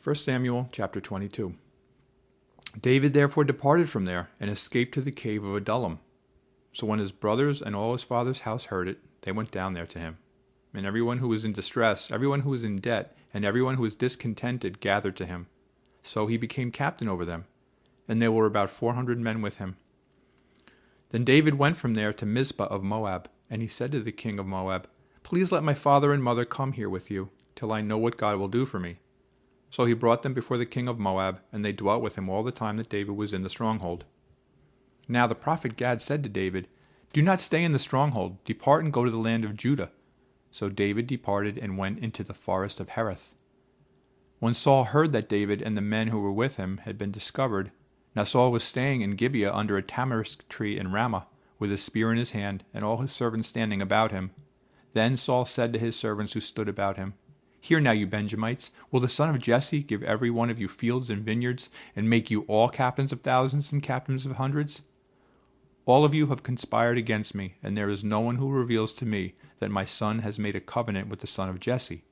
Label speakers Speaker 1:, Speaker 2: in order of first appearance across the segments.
Speaker 1: 1 Samuel chapter 22. David therefore departed from there, and escaped to the cave of Adullam. So when his brothers and all his father's house heard it, they went down there to him. And everyone who was in distress, everyone who was in debt, and everyone who was discontented gathered to him. So he became captain over them, and there were about 400 men with him. Then David went from there to Mizpah of Moab, and he said to the king of Moab, "Please let my father and mother come here with you, till I know what God will do for me." So he brought them before the king of Moab, and they dwelt with him all the time that David was in the stronghold. Now the prophet Gad said to David, "Do not stay in the stronghold, depart and go to the land of Judah." So David departed and went into the forest of Hereth. When Saul heard that David and the men who were with him had been discovered, now Saul was staying in Gibeah under a tamarisk tree in Ramah, with a spear in his hand, and all his servants standing about him. Then Saul said to his servants who stood about him, "Hear now, you Benjamites, will the son of Jesse give every one of you fields and vineyards, and make you all captains of thousands and captains of hundreds? All of you have conspired against me, and there is no one who reveals to me that my son has made a covenant with the son of Jesse.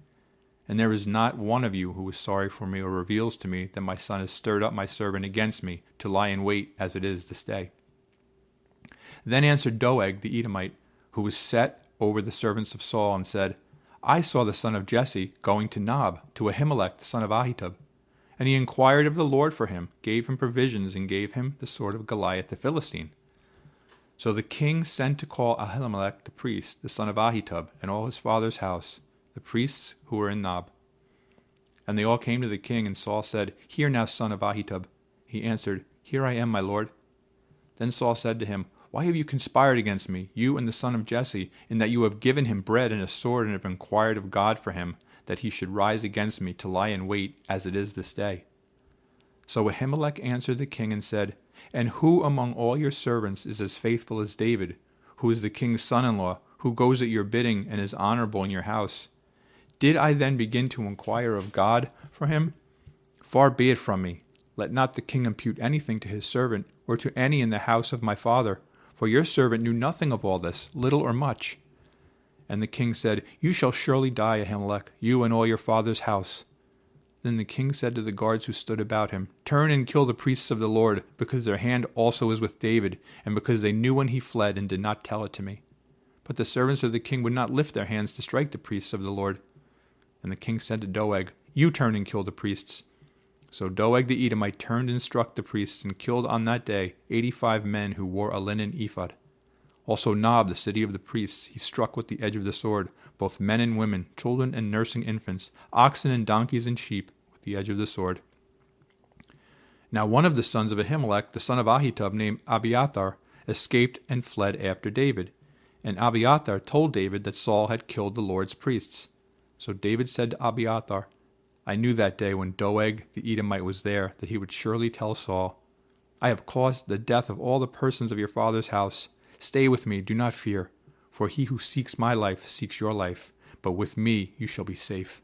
Speaker 1: And there is not one of you who is sorry for me or reveals to me that my son has stirred up my servant against me to lie in wait as it is this day." Then answered Doeg the Edomite, who was set over the servants of Saul, and said, "I saw the son of Jesse going to Nob, to Ahimelech the son of Ahitub. And he inquired of the Lord for him, gave him provisions, and gave him the sword of Goliath the Philistine." So the king sent to call Ahimelech the priest, the son of Ahitub, and all his father's house, the priests who were in Nob. And they all came to the king, and Saul said, "Hear now, son of Ahitub." He answered, "Here I am, my lord." Then Saul said to him, "Why have you conspired against me, you and the son of Jesse, in that you have given him bread and a sword, and have inquired of God for him, that he should rise against me to lie in wait, as it is this day?" So Ahimelech answered the king and said, "And who among all your servants is as faithful as David, who is the king's son-in-law, who goes at your bidding and is honorable in your house? Did I then begin to inquire of God for him? Far be it from me. Let not the king impute anything to his servant, or to any in the house of my father, for your servant knew nothing of all this, little or much." And the king said, "You shall surely die, Ahimelech, you and all your father's house." Then the king said to the guards who stood about him, "Turn and kill the priests of the Lord, because their hand also is with David, and because they knew when he fled and did not tell it to me." But the servants of the king would not lift their hands to strike the priests of the Lord. And the king said to Doeg, "You turn and kill the priests." So Doeg the Edomite turned and struck the priests, and killed on that day 85 men who wore a linen ephod. Also Nob, the city of the priests, he struck with the edge of the sword, both men and women, children and nursing infants, oxen and donkeys and sheep, with the edge of the sword. Now one of the sons of Ahimelech, the son of Ahitub, named Abiathar, escaped and fled after David. And Abiathar told David that Saul had killed the Lord's priests. So David said to Abiathar, "I knew that day when Doeg the Edomite was there that he would surely tell Saul, 'I have caused the death of all the persons of your father's house. Stay with me, do not fear, for he who seeks my life seeks your life, but with me you shall be safe.'"